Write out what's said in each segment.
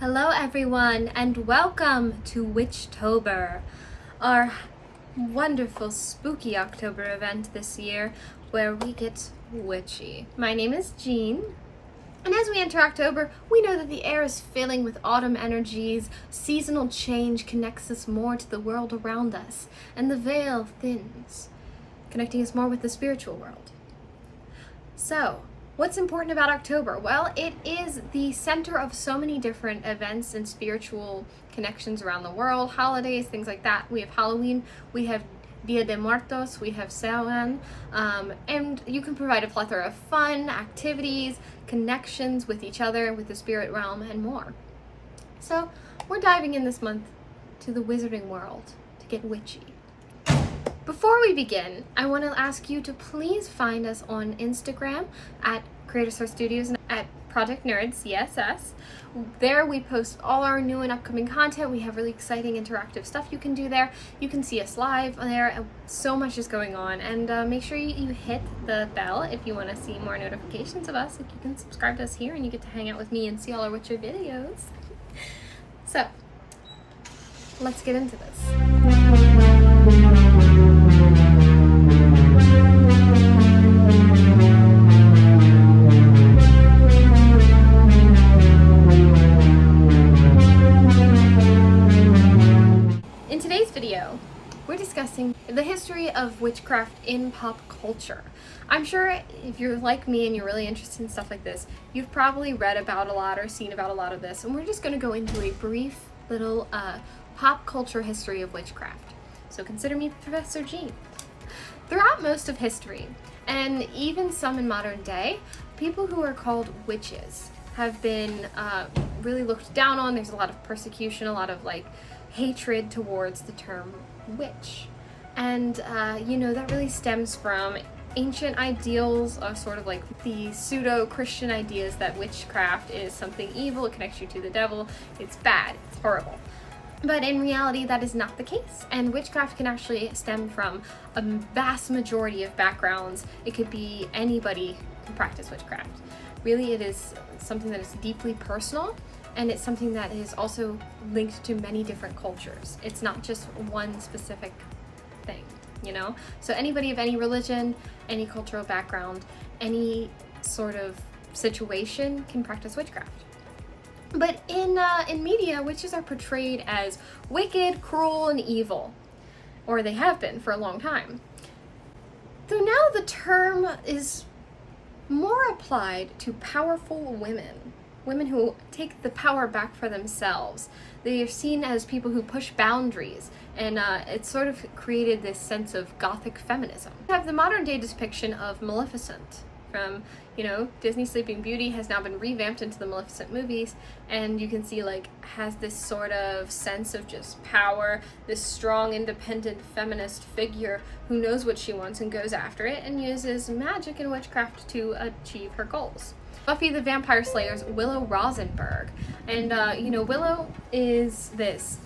Hello everyone and welcome to Witchtober, our wonderful spooky October event this year where we get witchy. My name is Jean, and as we enter October, we know that the air is filling with autumn energies, seasonal change connects us more to the world around us, and the veil thins, connecting us more with the spiritual world. So, what's important about October? Well, it is the center of so many different events and spiritual connections around the world, holidays, things like that. We have Halloween, we have Dia de Muertos, we have Samhain, and you can provide a plethora of fun, activities, connections with each other, with the spirit realm, and more. So, we're diving in this month to the wizarding world to get witchy. Before we begin, I want to ask you to please find us on Instagram at Creator Source Studios and at projectnerdcss. There we post all our new and upcoming content. We have really exciting interactive stuff you can do there. You can see us live there. So much is going on, and make sure you hit the bell if you want to see more notifications of us. If you can subscribe to us here and you get to hang out with me and see all our Witcher videos. So, let's get into this. In today's video, we're discussing the history of witchcraft in pop culture. I'm sure if you're like me and you're really interested in stuff like this, you've probably read about a lot or seen about a lot of this, and we're just going to go into a brief little pop culture history of witchcraft. So consider me Professor Jean. Throughout most of history, and even some in modern day, people who are called witches have been really looked down on. There's a lot of persecution, a lot of hatred towards the term witch. And that really stems from ancient ideals of sort of like the pseudo-Christian ideas that witchcraft is something evil, it connects you to the devil, it's bad, it's horrible. But in reality, that is not the case, and witchcraft can actually stem from a vast majority of backgrounds. It could be anybody can practice witchcraft. Really, it is something that is deeply personal, and it's something that is also linked to many different cultures. It's not just one specific thing, So anybody of any religion, any cultural background, any sort of situation can practice witchcraft. But in media, witches are portrayed as wicked, cruel, and evil. Or they have been for a long time. Though now the term is more applied to powerful women. Women who take the power back for themselves. They are seen as people who push boundaries, and it's sort of created this sense of Gothic feminism. We have the modern day depiction of Maleficent from, Disney Sleeping Beauty has now been revamped into the Maleficent movies, and you can see has this sort of sense of just power, this strong, independent, feminist figure who knows what she wants and goes after it and uses magic and witchcraft to achieve her goals. Buffy the Vampire Slayer's Willow Rosenberg. And, Willow is this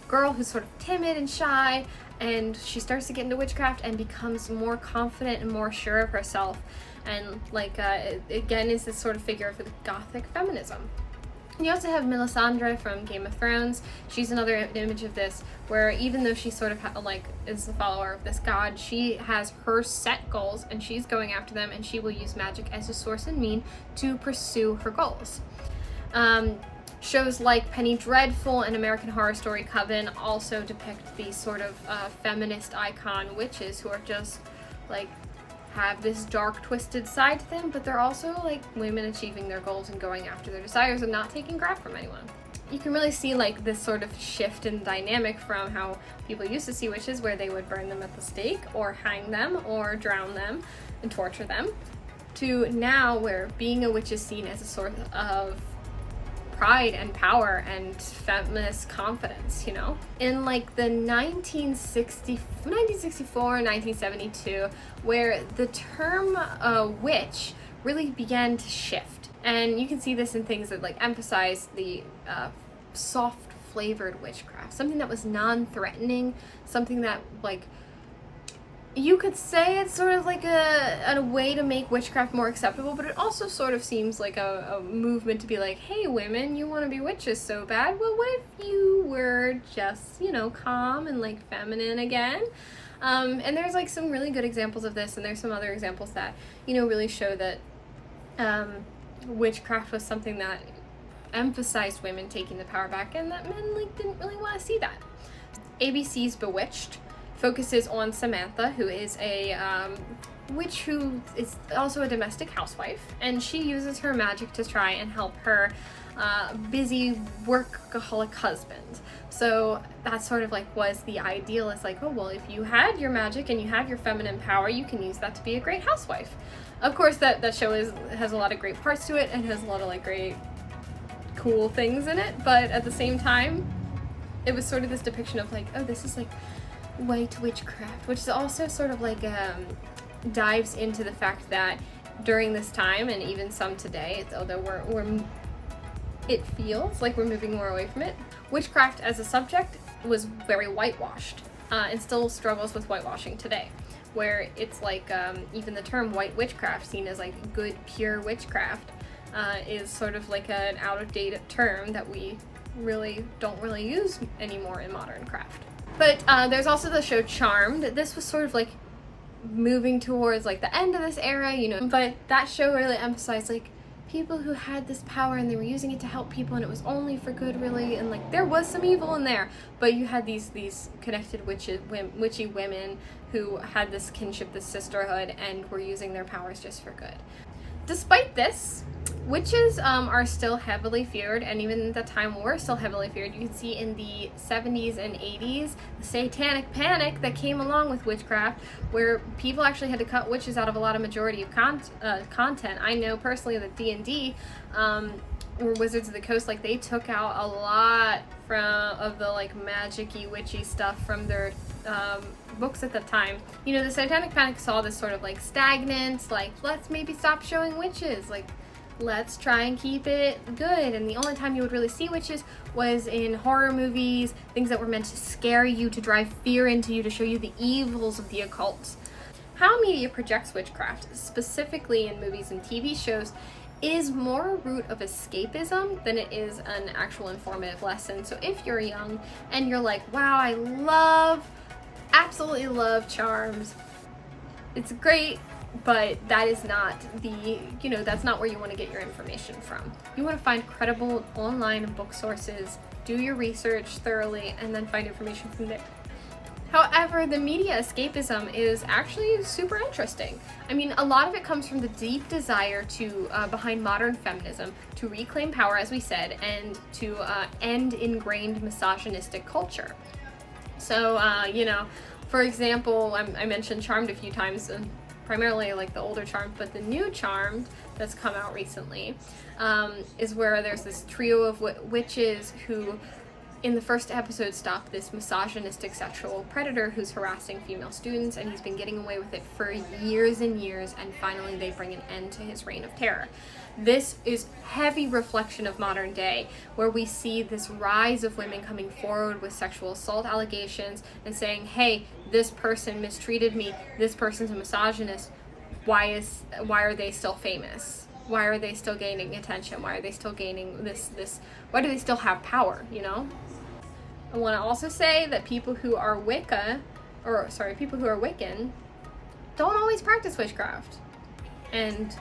girl who's sort of timid and shy, and she starts to get into witchcraft and becomes more confident and more sure of herself. And, again, is this sort of figure of the Gothic feminism. You also have Melisandre from Game of Thrones. She's another image of this, where even though she sort of is the follower of this god, she has her set goals and she's going after them, and she will use magic as a source and mean to pursue her goals. Shows like Penny Dreadful and American Horror Story Coven also depict these sort of feminist icon witches who are just have this dark, twisted side to them, but they're also women achieving their goals and going after their desires and not taking crap from anyone. You can really see this sort of shift in dynamic from how people used to see witches, where they would burn them at the stake or hang them or drown them and torture them, to now where being a witch is seen as a sort of pride and power and feminist confidence, In the 1964, 1972, where the term witch really began to shift. And you can see this in things that emphasize the soft flavored witchcraft, something that was non-threatening, something that you could say it's sort of like a way to make witchcraft more acceptable, but it also sort of seems like a movement to be like, hey women, you want to be witches so bad, well what if you were just, you know, calm and like feminine again? And there's like some really good examples of this, and there's some other examples that, you know, really show that witchcraft was something that emphasized women taking the power back, and that men like didn't really want to see that. ABC's Bewitched focuses on Samantha, who is a witch who is also a domestic housewife, and she uses her magic to try and help her busy workaholic husband. So that sort of like was the ideal. It's like, oh well, if you had your magic and you have your feminine power, you can use that to be a great housewife. Of course, that show has a lot of great parts to it and has a lot of like great cool things in it, but at the same time, it was sort of this depiction of like, oh, this is like white witchcraft, which is also sort of like dives into the fact that during this time, and even some today, although it feels like we're moving more away from it, witchcraft as a subject was very whitewashed, and still struggles with whitewashing today, where it's like even the term white witchcraft, seen as like good pure witchcraft, is sort of like an out-of-date term that we don't really use anymore in modern craft. But there's also the show Charmed. This was sort of like moving towards like the end of this era, you know, but that show really emphasized like people who had this power and they were using it to help people, and it was only for good really, and like there was some evil in there, but you had these connected witchy women who had this kinship, this sisterhood, and were using their powers just for good. Despite this, witches are still heavily feared, and even at the time were still heavily feared. You can see in the 70s and 80s the satanic panic that came along with witchcraft, where people actually had to cut witches out of a lot of majority of content. I know personally that D&D or Wizards of the Coast, like they took out a lot of the like magic-y witchy stuff from their books at the time. You know, the satanic panic saw this sort of like stagnant, like let's maybe stop showing witches, like let's try and keep it good. And the only time you would really see witches was in horror movies, things that were meant to scare you, to drive fear into you, to show you the evils of the occult. How media projects witchcraft, specifically in movies and TV shows, is more a root of escapism than it is an actual informative lesson. So if you're young and you're like, wow, I absolutely love Charmed, it's great, but that is not that's not where you want to get your information from. You want to find credible online book sources, do your research thoroughly, and then find information from there. However, the media escapism is actually super interesting. I mean, a lot of it comes from the deep desire behind modern feminism to reclaim power, as we said, and to end ingrained misogynistic culture. So, for example, I mentioned Charmed a few times, primarily like the older Charmed, but the new Charmed that's come out recently is where there's this trio of witches who, in the first episode, stop this misogynistic sexual predator who's harassing female students, and he's been getting away with it for years and years, and finally they bring an end to his reign of terror. This is heavy reflection of modern day, where we see this rise of women coming forward with sexual assault allegations and saying, hey, this person mistreated me, this person's a misogynist, why are they still famous? Why are they still gaining attention? Why are they still gaining this why do they still have power, you know? I want to also say that people who are Wiccan don't always practice witchcraft. And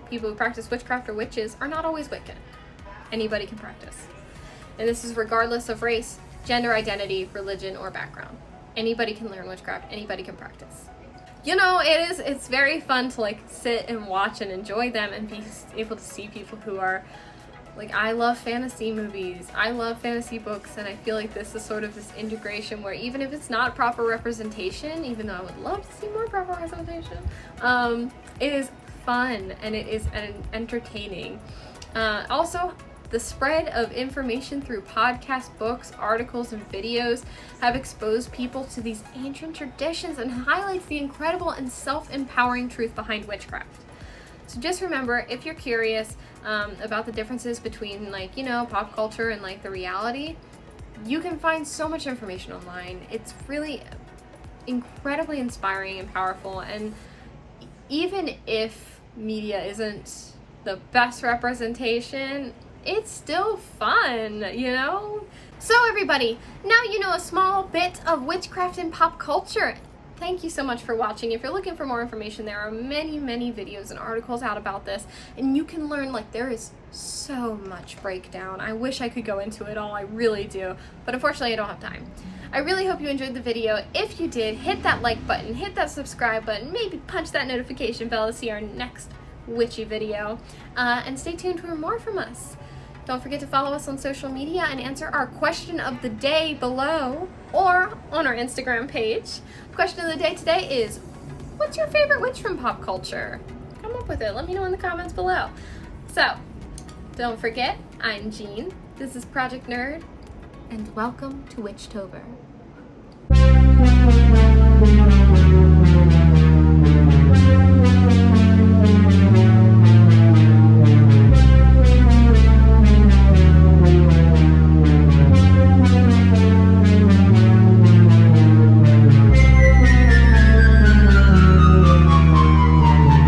people who practice witchcraft or witches are not always Wiccan. Anybody can practice. And this is regardless of race, gender identity, religion, or background. Anybody can learn witchcraft, anybody can practice. You know, it's very fun to like sit and watch and enjoy them and be able to see people who are like, I love fantasy movies, I love fantasy books, and I feel like this is sort of this integration where even if it's not proper representation, even though I would love to see more proper representation, it is fun and it is entertaining. Also, the spread of information through podcasts, books, articles, and videos have exposed people to these ancient traditions and highlights the incredible and self-empowering truth behind witchcraft. So just remember, if you're curious about the differences between pop culture and like the reality, you can find so much information online. It's really incredibly inspiring and powerful, and even if media isn't the best representation, it's still fun, you know? So everybody, now you know a small bit of witchcraft in pop culture. Thank you so much for watching. If you're looking for more information, there are many videos and articles out about this, and you can learn, like, there is so much breakdown. I wish I could go into it all, I really do, but unfortunately I don't have time. I really hope you enjoyed the video. If you did, hit that like button, hit that subscribe button, maybe punch that notification bell to see our next witchy video, and stay tuned for more from us. Don't forget to follow us on social media and answer our question of the day below or on our Instagram page. Question of the day today is, what's your favorite witch from pop culture? Come up with it. Let me know in the comments below. So, don't forget, I'm Jean, this is Project Nerd, and welcome to Witchtober.